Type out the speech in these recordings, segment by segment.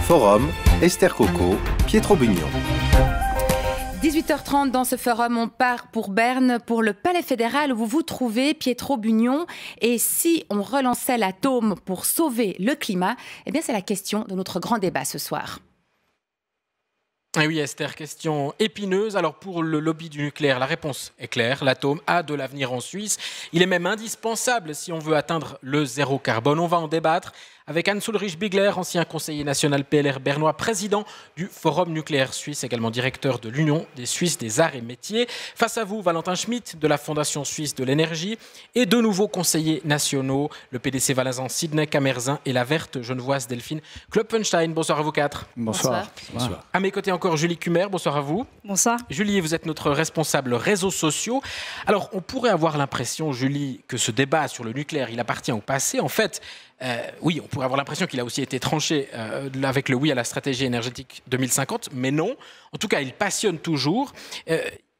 Forum, Esther Coco, Pietro Bugnon. 18h30 dans ce forum, on part pour Berne, pour le Palais fédéral où vous vous trouvez, Pietro Bugnon. Et si on relançait l'atome pour sauver le climat, eh bien c'est la question de notre grand débat ce soir. Et oui Esther, question épineuse. Alors pour le lobby du nucléaire, la réponse est claire. L'atome a de l'avenir en Suisse. Il est même indispensable si on veut atteindre le zéro carbone. On va en débattre avec Hans-Ulrich Bigler, ancien conseiller national PLR bernois, président du Forum nucléaire suisse, également directeur de l'Union des Suisses des arts et métiers. Face à vous, Valentin Schmitt de la Fondation suisse de l'énergie et deux nouveaux conseillers nationaux, le PDC valaisan Sidney Kamerzin et la verte genevoise Delphine Klopfenstein. Bonsoir à vous quatre. Bonsoir. Bonsoir. À mes côtés encore Julie Kummer. Bonsoir à vous. Bonsoir. Julie, vous êtes notre responsable réseaux sociaux. Alors, on pourrait avoir l'impression, Julie, que ce débat sur le nucléaire, il appartient au passé. En fait, oui, on pourrait avoir l'impression qu'il a aussi été tranché avec le oui à la stratégie énergétique 2050, mais non. En tout cas, il passionne toujours.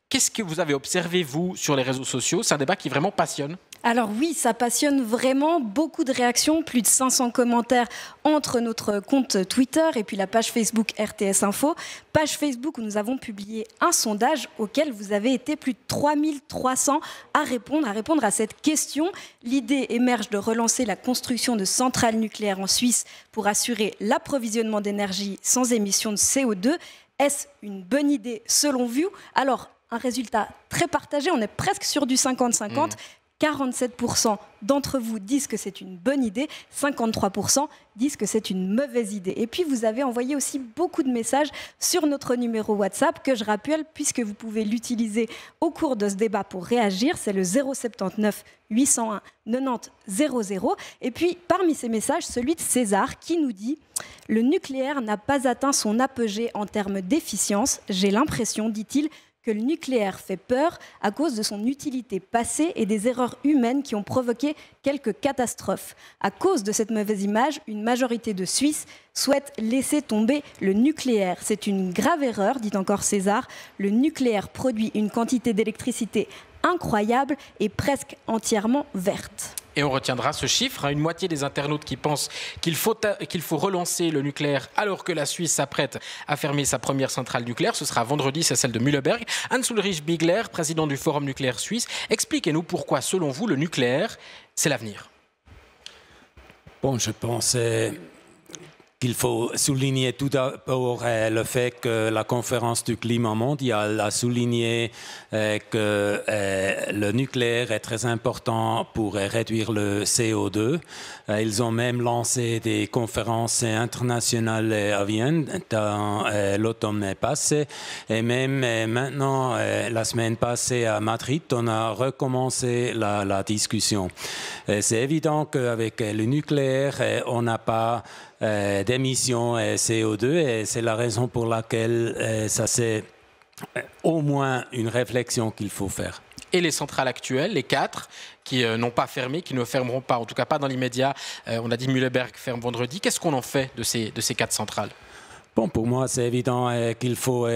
Qu'est-ce que vous avez observé, vous, sur les réseaux sociaux? C'est un débat qui vraiment passionne. Alors oui, ça passionne vraiment, beaucoup de réactions, plus de 500 commentaires entre notre compte Twitter et puis la page Facebook RTS Info. Page Facebook où nous avons publié un sondage auquel vous avez été plus de 3300 à répondre à cette question. L'idée émerge de relancer la construction de centrales nucléaires en Suisse pour assurer l'approvisionnement d'énergie sans émission de CO2. Est-ce une bonne idée selon vous? Alors, un résultat très partagé, on est presque sur du 50-50. 47% d'entre vous disent que c'est une bonne idée, 53% disent que c'est une mauvaise idée. Et puis vous avez envoyé aussi beaucoup de messages sur notre numéro WhatsApp que je rappelle puisque vous pouvez l'utiliser au cours de ce débat pour réagir. C'est le 079 801 90 00. Et puis parmi ces messages, celui de César qui nous dit « Le nucléaire n'a pas atteint son apogée en termes d'efficience. J'ai l'impression, dit-il, que le nucléaire fait peur à cause de son utilité passée et des erreurs humaines qui ont provoqué quelques catastrophes. À cause de cette mauvaise image, une majorité de Suisses souhaite laisser tomber le nucléaire. C'est une grave erreur, dit encore César. Le nucléaire produit une quantité d'électricité incroyable et presque entièrement verte. » Et on retiendra ce chiffre, une moitié des internautes qui pensent qu'il faut relancer le nucléaire alors que la Suisse s'apprête à fermer sa première centrale nucléaire. Ce sera vendredi, c'est celle de Mühleberg. Hans-Ulrich Bigler, président du Forum nucléaire suisse, expliquez-nous pourquoi, selon vous, le nucléaire, c'est l'avenir. Bon, je pense qu'il faut souligner tout d'abord le fait que la conférence du climat mondial a souligné que le nucléaire est très important pour réduire le CO2. Ils ont même lancé des conférences internationales à Vienne dans l'automne passé. Et même maintenant, la semaine passée à Madrid, on a recommencé la discussion. C'est évident qu'avec le nucléaire, on n'a pas d'émissions CO2 et c'est la raison pour laquelle ça c'est au moins une réflexion qu'il faut faire. Et les centrales actuelles, les 4, qui n'ont pas fermé, qui ne fermeront pas, en tout cas pas dans l'immédiat, on a dit Mühleberg ferme vendredi, qu'est-ce qu'on en fait de ces 4 centrales ? Bon, pour moi, c'est évident qu'il faut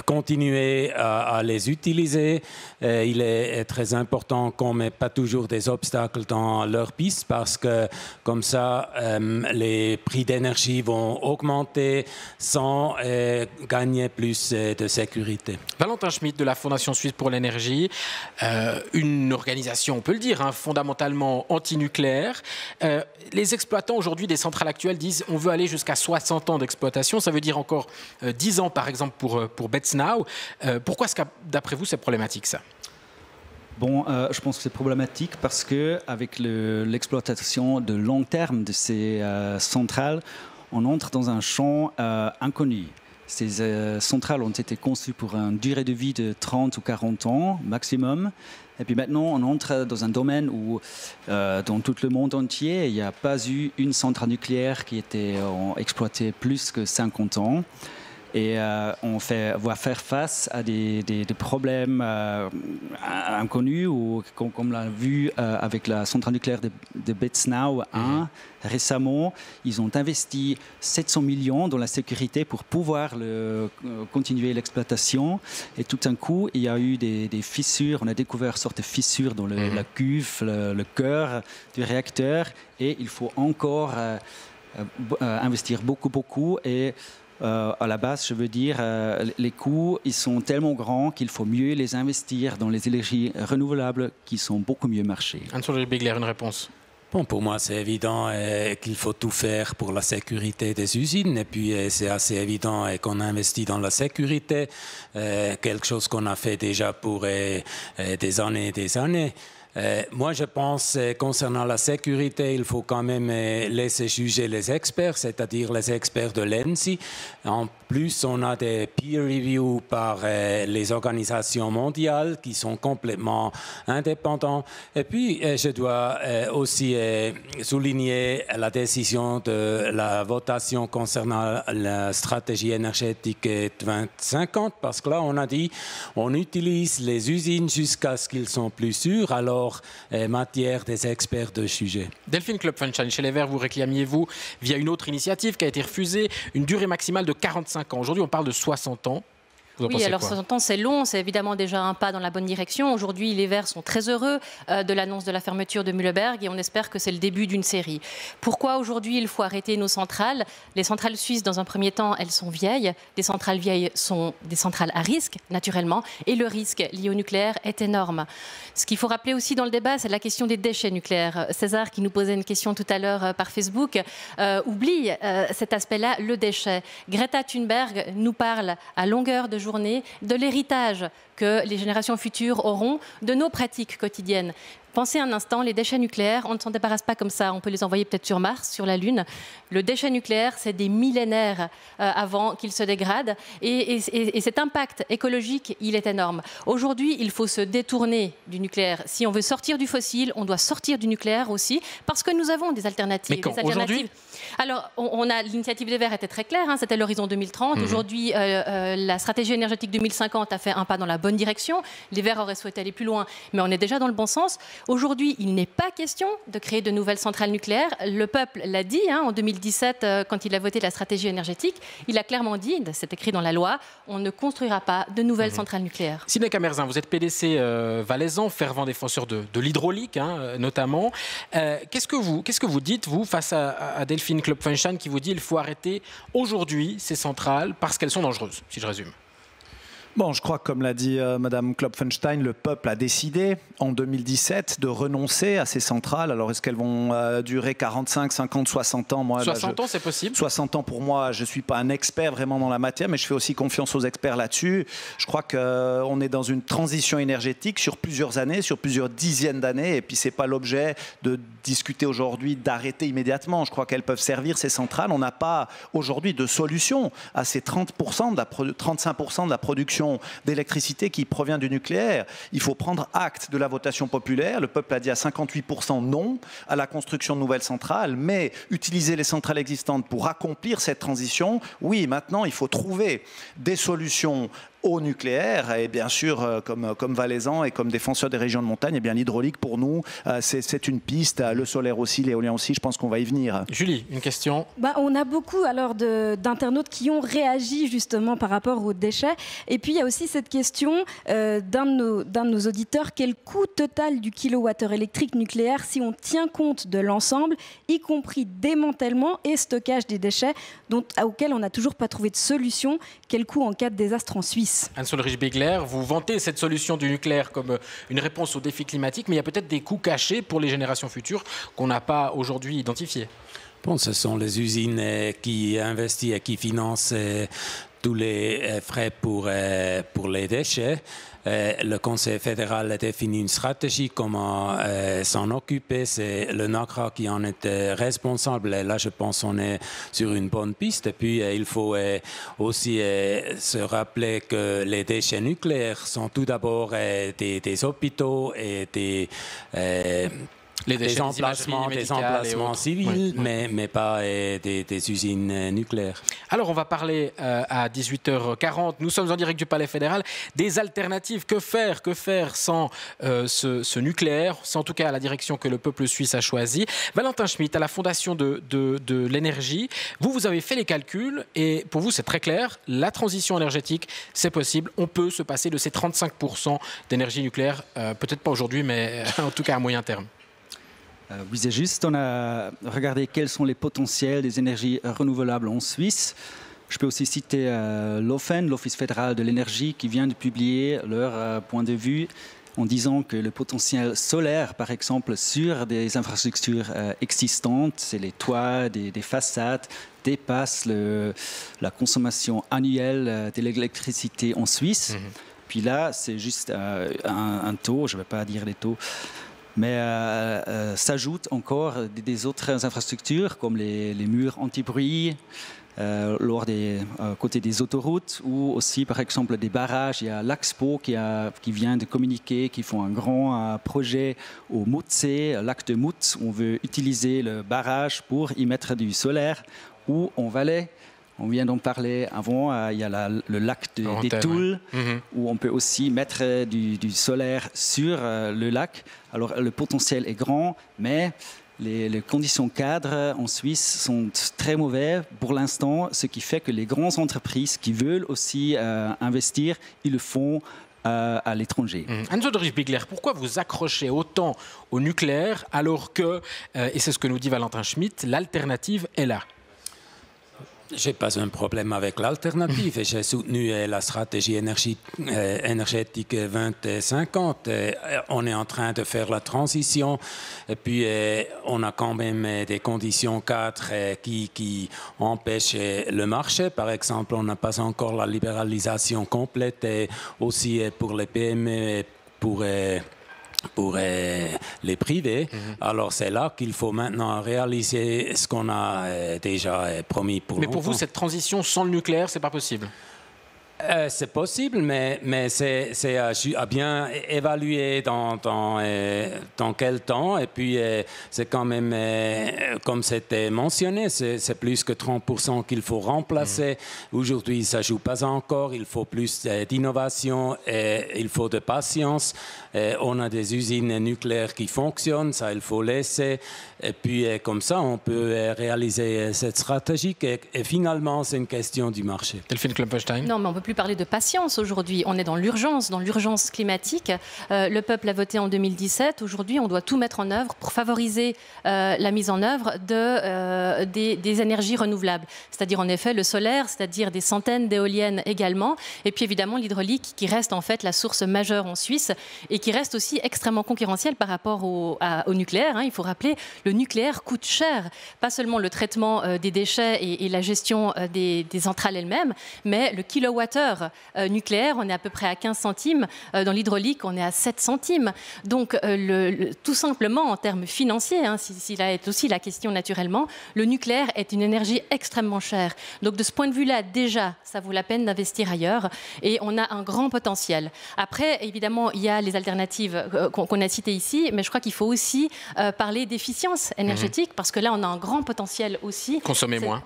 continuer à les utiliser. Il est très important qu'on ne mette pas toujours des obstacles dans leur piste parce que comme ça, les prix d'énergie vont augmenter sans gagner plus de sécurité. Valentin Schmitt de la Fondation suisse pour l'énergie, une organisation, on peut le dire, fondamentalement anti-nucléaire. Les exploitants aujourd'hui des centrales actuelles disent on veut aller jusqu'à 60 ans d'exploitation, ça veut dire encore 10 ans par exemple pour Betznau. Pourquoi est-ce que d'après vous c'est problématique ça ? Bon, je pense que c'est problématique parce qu'avec l'exploitation de long terme de ces centrales, on entre dans un champ inconnu. Ces centrales ont été conçues pour une durée de vie de 30 ou 40 ans maximum. Et puis maintenant, on entre dans un domaine où, dans tout le monde entier, il n'y a pas eu une centrale nucléaire qui était exploitée plus que 50 ans. Et on va faire face à des problèmes inconnus, ou comme on l'a vu avec la centrale nucléaire de Betznau 1. Récemment, ils ont investi 700 millions dans la sécurité pour pouvoir continuer l'exploitation. Et tout d'un coup, il y a eu des fissures. On a découvert une sorte de fissure dans la cuve, le cœur du réacteur. Et il faut encore investir beaucoup et à la base, je veux dire, les coûts, ils sont tellement grands qu'il faut mieux les investir dans les énergies renouvelables qui sont beaucoup mieux marché. Anne-Soleil Bigler, une réponse? Bon, pour moi, c'est évident qu'il faut tout faire pour la sécurité des usines. Et puis, c'est assez évident qu'on investit dans la sécurité, quelque chose qu'on a fait déjà pour des années et des années. Moi, je pense, concernant la sécurité, il faut quand même laisser juger les experts, c'est-à-dire les experts de l'ENSI. En plus, on a des peer reviews par les organisations mondiales qui sont complètement indépendants. Et puis, je dois aussi souligner la décision de la votation concernant la stratégie énergétique 2050, parce que là, on a dit on utilise les usines jusqu'à ce qu'ils sont plus sûrs. Alors, matière des experts de sujet. Delphine Klopfenstein, chez les Verts, vous réclamiez-vous, via une autre initiative qui a été refusée, une durée maximale de 45 ans. Aujourd'hui, on parle de 60 ans. Oui, alors 60 ans, c'est long, c'est évidemment déjà un pas dans la bonne direction. Aujourd'hui, les Verts sont très heureux de l'annonce de la fermeture de Mühleberg et on espère que c'est le début d'une série. Pourquoi aujourd'hui il faut arrêter nos centrales? Les centrales suisses, dans un premier temps, elles sont vieilles. Les centrales vieilles sont des centrales à risque, naturellement, et le risque lié au nucléaire est énorme. Ce qu'il faut rappeler aussi dans le débat, c'est la question des déchets nucléaires. César, qui nous posait une question tout à l'heure par Facebook, oublie cet aspect-là, le déchet. Greta Thunberg nous parle à longueur de journée de l'héritage que les générations futures auront de nos pratiques quotidiennes. Pensez un instant, les déchets nucléaires, on ne s'en débarrasse pas comme ça. On peut les envoyer peut-être sur Mars, sur la Lune. Le déchet nucléaire, c'est des millénaires avant qu'il se dégrade. Et cet impact écologique, il est énorme. Aujourd'hui, il faut se détourner du nucléaire. Si on veut sortir du fossile, on doit sortir du nucléaire aussi, parce que nous avons des alternatives. Mais quand, aujourd'hui ? Alors, l'initiative des Verts était très claire, hein, c'était l'horizon 2030. Aujourd'hui, la stratégie énergétique 2050 a fait un pas dans la bonne direction. Les Verts auraient souhaité aller plus loin, mais on est déjà dans le bon sens. Aujourd'hui, il n'est pas question de créer de nouvelles centrales nucléaires. Le peuple l'a dit en 2017, quand il a voté la stratégie énergétique. Il a clairement dit, c'est écrit dans la loi, on ne construira pas de nouvelles centrales nucléaires. Sidney Camerzin, vous êtes PDC valaisan, fervent défenseur de l'hydraulique, notamment. Qu'est-ce que vous dites, vous, face à Delphine Klopfenstein, qui vous dit qu'il faut arrêter aujourd'hui ces centrales parce qu'elles sont dangereuses, si je résume? Bon, je crois que comme l'a dit Madame Klopfenstein, le peuple a décidé en 2017 de renoncer à ces centrales. Alors est-ce qu'elles vont durer 45, 50, 60 ans? Moi, 60 ans, c'est possible? 60 ans pour moi, je ne suis pas un expert vraiment dans la matière, mais je fais aussi confiance aux experts là-dessus. Je crois qu'on est dans une transition énergétique sur plusieurs années, sur plusieurs dizaines d'années, et puis ce n'est pas l'objet de discuter aujourd'hui d'arrêter immédiatement. Je crois qu'elles peuvent servir, ces centrales. On n'a pas aujourd'hui de solution à ces 35% de la production d'électricité qui provient du nucléaire. Il faut prendre acte de la votation populaire. Le peuple a dit à 58% non à la construction de nouvelles centrales, mais utiliser les centrales existantes pour accomplir cette transition, oui, maintenant il faut trouver des solutions au nucléaire, et bien sûr, comme valaisan et comme défenseur des régions de montagne, et bien l'hydraulique pour nous, c'est une piste, le solaire aussi, l'éolien aussi, je pense qu'on va y venir. Julie, une question? On a beaucoup alors d'internautes qui ont réagi justement par rapport aux déchets, et puis il y a aussi cette question d'un de nos auditeurs, quel coût total du kilowattheure électrique nucléaire si on tient compte de l'ensemble, y compris démantèlement et stockage des déchets, auxquels on n'a toujours pas trouvé de solution, quel coût en cas de désastre en Suisse? Anne-Soleil Bigler, vous vantez cette solution du nucléaire comme une réponse aux défis climatiques, mais il y a peut-être des coûts cachés pour les générations futures qu'on n'a pas aujourd'hui identifiés. Bon, ce sont les usines qui investissent et qui financent tous les frais pour les déchets. Le Conseil fédéral a défini une stratégie comment s'en occuper. C'est le NACRA qui en est responsable. Et là, je pense qu'on est sur une bonne piste. Et puis, il faut aussi se rappeler que les déchets nucléaires sont tout d'abord des hôpitaux et des emplacements civils, oui. mais pas des usines nucléaires. Alors, on va parler à 18h40. Nous sommes en direct du Palais fédéral. Des alternatives. Que faire sans ce nucléaire? C'est en tout cas la direction que le peuple suisse a choisie. Valentin Schmitt, à la Fondation de l'énergie, vous avez fait les calculs et pour vous, c'est très clair. La transition énergétique, c'est possible. On peut se passer de ces 35% d'énergie nucléaire. Peut-être pas aujourd'hui, mais en tout cas à moyen terme. Oui, c'est juste. On a regardé quels sont les potentiels des énergies renouvelables en Suisse. Je peux aussi citer l'OFEN, l'Office fédéral de l'énergie, qui vient de publier leur point de vue en disant que le potentiel solaire, par exemple, sur des infrastructures existantes, c'est les toits, des façades, dépasse la consommation annuelle de l'électricité en Suisse. Puis là, c'est juste un taux, je ne vais pas dire les taux, mais s'ajoutent encore des autres infrastructures comme les murs anti-bruit, côté des autoroutes, ou aussi par exemple des barrages. Il y a l'Axpo qui vient de communiquer, qui font un grand projet au Moutsee, lac de Moutz. On veut utiliser le barrage pour y mettre du solaire, ou en Valais. On vient d'en parler avant, il y a le lac des Toules, où on peut aussi mettre du solaire sur le lac. Alors le potentiel est grand, mais les conditions cadres en Suisse sont très mauvaises pour l'instant, ce qui fait que les grandes entreprises qui veulent aussi investir, ils le font à l'étranger. Hans-Ulrich Bigler, pourquoi vous accrochez autant au nucléaire alors que, et c'est ce que nous dit Valentin Schmitt, l'alternative est là? Je n'ai pas un problème avec l'alternative. J'ai soutenu la stratégie énergétique 2050. On est en train de faire la transition. Et puis, on a quand même des conditions cadres qui empêchent le marché. Par exemple, on n'a pas encore la libéralisation complète. Et aussi pour les PME, pour les privés. Alors c'est là qu'il faut maintenant réaliser ce qu'on a déjà promis pour longtemps. Mais pour vous, cette transition sans le nucléaire, c'est pas possible? C'est possible, mais c'est à bien évaluer dans quel temps. Et puis, c'est quand même, comme c'était mentionné, c'est plus que 30% qu'il faut remplacer. Aujourd'hui, ça ne joue pas encore. Il faut plus d'innovation et il faut de patience. On a des usines nucléaires qui fonctionnent, ça, il faut laisser. Et puis, comme ça, on peut réaliser cette stratégie. Et finalement, c'est une question du marché. Delphine Klopfenstein. Non, mais on ne peut plus parler de patience aujourd'hui. On est dans l'urgence climatique. Le peuple a voté en 2017. Aujourd'hui, on doit tout mettre en œuvre pour favoriser la mise en œuvre des énergies renouvelables. C'est-à-dire, en effet, le solaire, c'est-à-dire des centaines d'éoliennes également. Et puis, évidemment, l'hydraulique qui reste en fait la source majeure en Suisse et qui reste aussi extrêmement concurrentielle par rapport au nucléaire. Il faut rappeler, le nucléaire coûte cher. Pas seulement le traitement des déchets et la gestion des centrales elles-mêmes, mais le kilowattheure nucléaire, on est à peu près à 15 centimes. Dans l'hydraulique, on est à 7 centimes. Donc, tout simplement, en termes financiers, si là est aussi la question naturellement, le nucléaire est une énergie extrêmement chère. Donc, de ce point de vue-là, déjà, ça vaut la peine d'investir ailleurs. Et on a un grand potentiel. Après, évidemment, il y a les alternatives qu'on a citées ici, mais je crois qu'il faut aussi parler d'efficience énergétique, parce que là, on a un grand potentiel aussi. Consommer moins.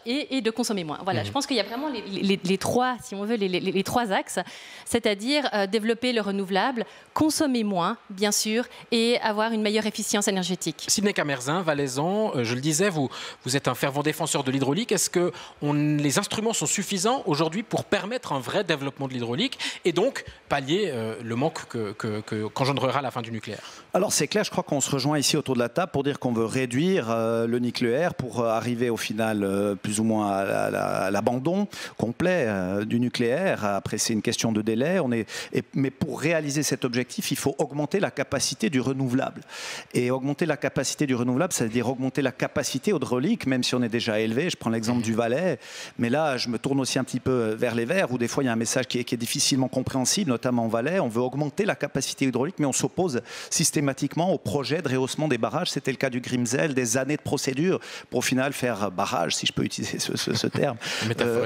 Et de consommer moins. Voilà, je pense qu'il y a vraiment les trois, si on veut, les trois axes, c'est-à-dire développer le renouvelable, consommer moins, bien sûr, et avoir une meilleure efficience énergétique. Sidney Camerzin, valaisan, je le disais, vous êtes un fervent défenseur de l'hydraulique. Est-ce que les instruments sont suffisants aujourd'hui pour permettre un vrai développement de l'hydraulique et donc pallier le manque qu'engendrera la fin du nucléaire? Alors c'est clair, je crois qu'on se rejoint ici autour de la table pour dire qu'on veut réduire le nucléaire pour arriver au final plus ou moins à l'abandon complet du nucléaire. Après, c'est une question de délai. Mais pour réaliser cet objectif, il faut augmenter la capacité du renouvelable. Et augmenter la capacité du renouvelable, ça veut dire augmenter la capacité hydraulique, même si on est déjà élevé. Je prends l'exemple du Valais. Mais là, je me tourne aussi un petit peu vers les Verts, où des fois, il y a un message qui est difficilement compréhensible, notamment en Valais. On veut augmenter la capacité hydraulique, mais on s'oppose systématiquement au projet de rehaussement des barrages. C'était le cas du Grimsel, des années de procédure pour au final faire barrage, si je peux utiliser ce terme,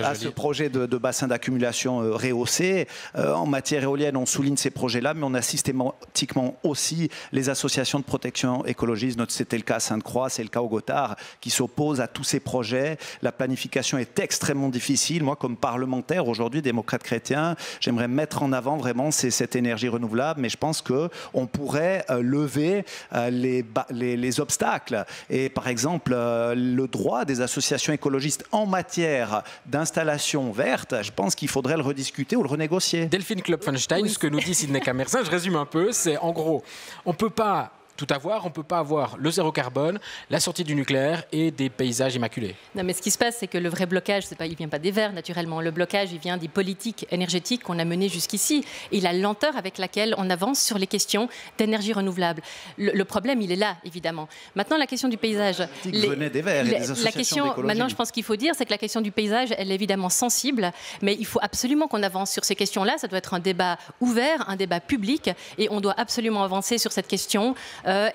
à ce projet de bassin d'accumulation rehaussé. En matière éolienne, on souligne ces projets-là, mais on a systématiquement aussi les associations de protection écologiste. C'était le cas à Sainte-Croix, c'est le cas au Gothard, qui s'opposent à tous ces projets. La planification est extrêmement difficile. Moi, comme parlementaire, aujourd'hui, démocrate chrétien, j'aimerais mettre en avant vraiment cette énergie renouvelable, mais je pense qu'on pourrait lever les obstacles. Et par exemple, le droit des associations écologistes en matière d'installation verte, je pense qu'il faudrait le rediscuter ou le renégocier. Delphine Klopfenstein, ce que nous dit Sidney Camerzin, je résume un peu, c'est en gros, on ne peut pas tout avoir. On ne peut pas avoir le zéro carbone, la sortie du nucléaire et des paysages immaculés. Non, mais ce qui se passe, c'est que le vrai blocage, il ne vient pas des Verts, naturellement. Le blocage, il vient des politiques énergétiques qu'on a menées jusqu'ici et la lenteur avec laquelle on avance sur les questions d'énergie renouvelable. Le problème, il est là, évidemment. Maintenant, la question du paysage. Venait des Verts et des associations d'écologie. Maintenant, je pense qu'il faut dire, c'est que la question du paysage, elle est évidemment sensible, mais il faut absolument qu'on avance sur ces questions-là. Ça doit être un débat ouvert, un débat public, et on doit absolument avancer sur cette question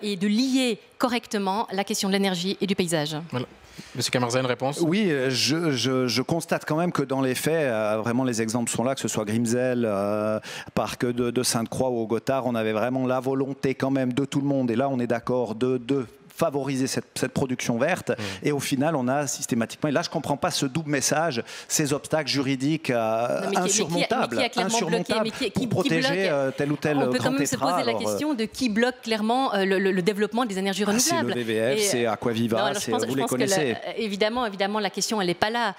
et de lier correctement la question de l'énergie et du paysage. Voilà. Monsieur Camarza, une réponse? Oui, je constate quand même que dans les faits, vraiment les exemples sont là, que ce soit Grimsel, parc de Sainte-Croix ou au Gothard, on avait vraiment la volonté quand même de tout le monde, et là on est d'accord, de favoriser cette production verte. Et au final, on a systématiquement... Et là, je ne comprends pas ce double message, ces obstacles juridiques insurmontables pour protéger tel ou tel grand tétra. On peut quand même se poser la question de qui bloque clairement le développement des énergies renouvelables. C'est le VVF, c'est Aquaviva, vous les connaissez. Évidemment, la question, elle n'est pas là.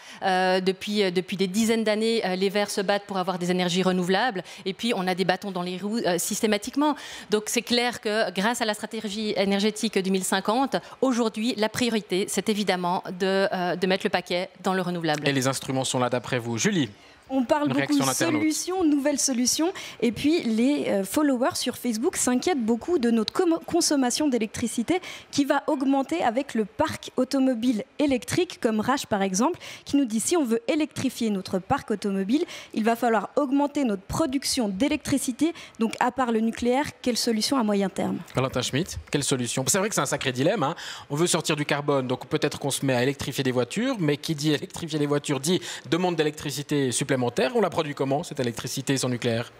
Depuis des dizaines d'années, les Verts se battent pour avoir des énergies renouvelables. Et puis, on a des bâtons dans les roues systématiquement. Donc, c'est clair que grâce à la stratégie énergétique 2050, aujourd'hui, la priorité, c'est évidemment de mettre le paquet dans le renouvelable. Et les instruments sont là d'après vous. Julie? On parle beaucoup de solutions, nouvelles solutions. Et puis, les followers sur Facebook s'inquiètent beaucoup de notre consommation d'électricité qui va augmenter avec le parc automobile électrique, comme Rach par exemple, qui nous dit si on veut électrifier notre parc automobile, il va falloir augmenter notre production d'électricité. Donc, à part le nucléaire, quelle solution à moyen terme? Valentin Schmitt, quelle solution? C'est vrai que c'est un sacré dilemme, hein. On veut sortir du carbone, donc peut-être qu'on se met à électrifier des voitures, mais qui dit électrifier les voitures dit demande d'électricité supplémentaire. On la produit comment, cette électricité sans nucléaire?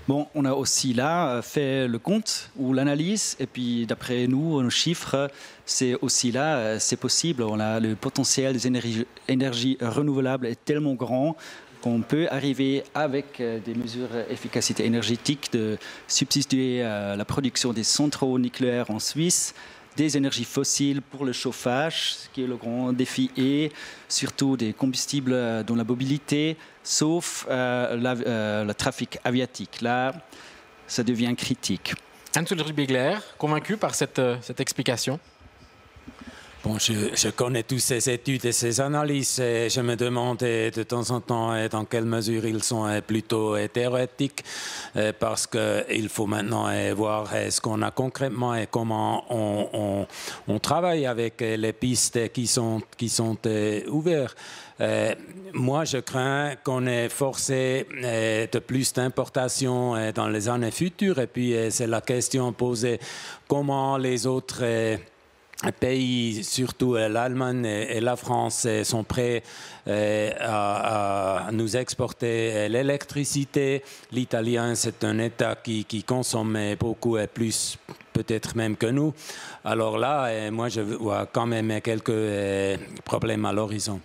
Bon, on a aussi là fait le compte ou l'analyse, et puis d'après nous, nos chiffres, c'est aussi là, c'est possible. On a le potentiel des énergies renouvelables est tellement grand qu'on peut arriver avec des mesures d'efficacité énergétique de substituer la production des centrales nucléaires en Suisse, des énergies fossiles pour le chauffage, ce qui est le grand défi, et surtout des combustibles dans la mobilité, sauf le trafic aviatique. Là, ça devient critique. Hans-Ulrich Bigler, convaincu par cette explication? Bon, je connais toutes ces études et ces analyses et je me demande de temps en temps dans quelle mesure ils sont plutôt théoriques parce qu'il faut maintenant voir ce qu'on a concrètement et comment on travaille avec les pistes qui sont ouvertes. Moi, je crains qu'on ait forcé de plus d'importations dans les années futures et puis c'est la question posée comment les autres pays, surtout l'Allemagne et la France, sont prêts à nous exporter l'électricité. L'Italien, c'est un État qui consomme beaucoup et plus, peut-être même que nous. Alors là, moi, je vois quand même quelques problèmes à l'horizon.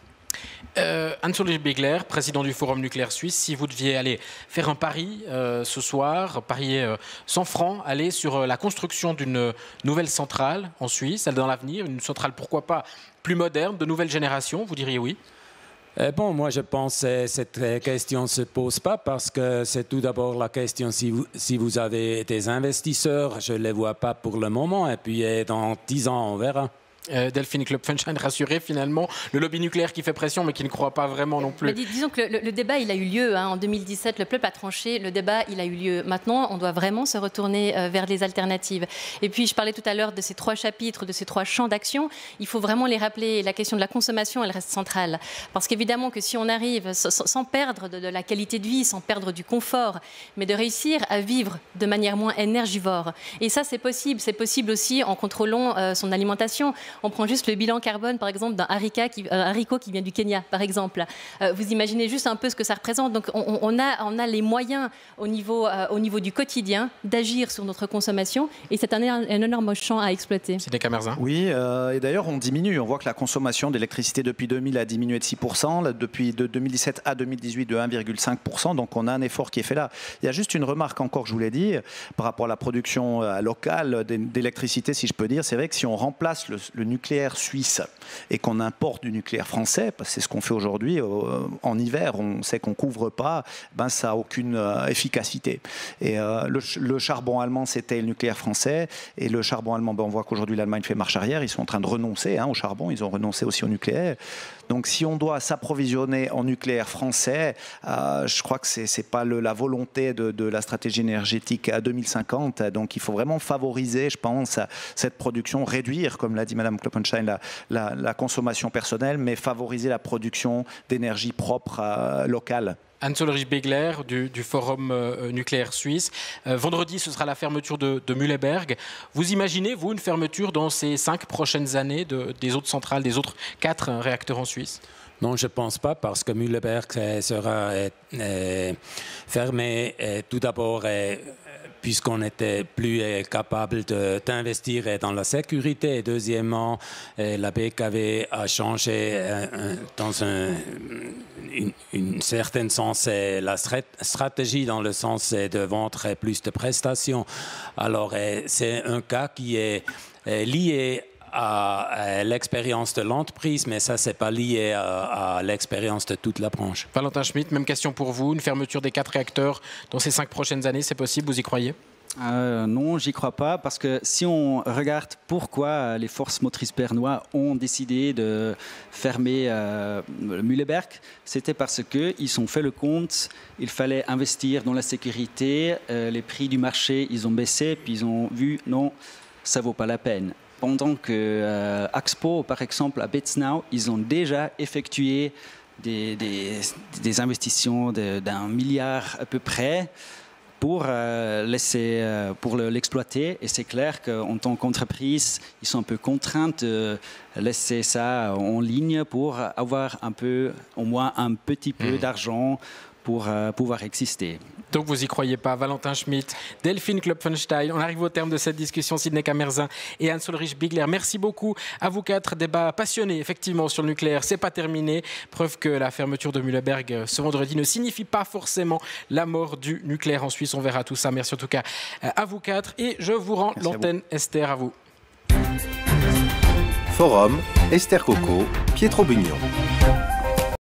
Hans-Ulrich Bigler, président du Forum nucléaire suisse, si vous deviez aller faire un pari ce soir, parier 100 francs, aller sur la construction d'une nouvelle centrale en Suisse, dans l'avenir, une centrale pourquoi pas plus moderne, de nouvelle génération, vous diriez oui? Bon, moi je pense que cette question ne se pose pas parce que c'est tout d'abord la question si vous avez des investisseurs, je ne les vois pas pour le moment et puis dans 10 ans on verra. Delphine Klopfenstein rassurée finalement, le lobby nucléaire qui fait pression mais qui ne croit pas vraiment non plus. Mais disons que le débat il a eu lieu en 2017, le peuple a tranché, le débat il a eu lieu. Maintenant on doit vraiment se retourner vers des alternatives. Et puis je parlais tout à l'heure de ces 3 chapitres, de ces 3 champs d'action, il faut vraiment les rappeler. La question de la consommation elle reste centrale parce qu'évidemment que si on arrive sans perdre de la qualité de vie, sans perdre du confort, mais de réussir à vivre de manière moins énergivore, et ça c'est possible aussi en contrôlant son alimentation. On prend juste le bilan carbone, par exemple, d'un haricot qui vient du Kenya, par exemple. Vous imaginez juste un peu ce que ça représente. Donc, on a les moyens au niveau du quotidien d'agir sur notre consommation. Et c'est un énorme champ à exploiter. Sidney Camerza. Oui, et d'ailleurs, on diminue. On voit que la consommation d'électricité depuis 2000 a diminué de 6%, depuis de 2017 à 2018 de 1,5%. Donc, on a un effort qui est fait là. Il y a juste une remarque encore que je voulais dire par rapport à la production locale d'électricité, si je peux dire. C'est vrai que si on remplace le le nucléaire suisse et qu'on importe du nucléaire français, parce que c'est ce qu'on fait aujourd'hui, en hiver, on sait qu'on ne couvre pas, ben ça n'a aucune efficacité. Et le charbon allemand, c'était le nucléaire français, et le charbon allemand, ben on voit qu'aujourd'hui l'Allemagne fait marche arrière, ils sont en train de renoncer au charbon, ils ont renoncé aussi au nucléaire. Donc si on doit s'approvisionner en nucléaire français, je crois que ce n'est pas la volonté de la stratégie énergétique à 2050. Donc il faut vraiment favoriser, je pense, cette production, réduire, comme l'a dit Mme Kloppenstein, la consommation personnelle, mais favoriser la production d'énergie propre locale. Hans-Ulrich Begler du Forum nucléaire suisse. Vendredi, ce sera la fermeture de Mühleberg. Vous imaginez, vous, une fermeture dans ces 5 prochaines années des autres centrales, des autres 4 réacteurs en Suisse? Non, je ne pense pas, parce que Mühleberg sera fermé tout d'abord puisqu'on n'était plus capable d'investir dans la sécurité. Et deuxièmement, la BKW a changé dans une certaine sens la stratégie, dans le sens de vendre plus de prestations. Alors, c'est un cas qui est lié à l'expérience de l'entreprise, mais ça, ce n'est pas lié à l'expérience de toute la branche. Valentin Schmitt, même question pour vous. Une fermeture des 4 réacteurs dans ces 5 prochaines années, c'est possible? Vous y croyez? Non, j'y crois pas, parce que si on regarde pourquoi les forces motrices bernoises ont décidé de fermer Mühleberg, c'était parce qu'ils ont fait le compte, il fallait investir dans la sécurité, les prix du marché, ils ont baissé, puis ils ont vu, non, ça vaut pas la peine. Pendant que Axpo, par exemple, à Betznau, ils ont déjà effectué des investissements d'1 milliard à peu près pour l'exploiter. Et c'est clair qu'en tant qu'entreprise, ils sont un peu contraints de laisser ça en ligne pour avoir au moins un petit peu d'argent pour pouvoir exister. Donc vous n'y croyez pas. Valentin Schmitt, Delphine Klopfenstein. On arrive au terme de cette discussion. Sidney Kamerzin et Hans-Ulrich Begler. Merci beaucoup à vous 4. Débat passionné, effectivement, sur le nucléaire. C'est pas terminé. Preuve que la fermeture de Mühleberg ce vendredi ne signifie pas forcément la mort du nucléaire en Suisse. On verra tout ça. Merci en tout cas à vous 4. Et je vous rends l'antenne. Esther, à vous. Forum, Esther Coco, Pietro Bugnon.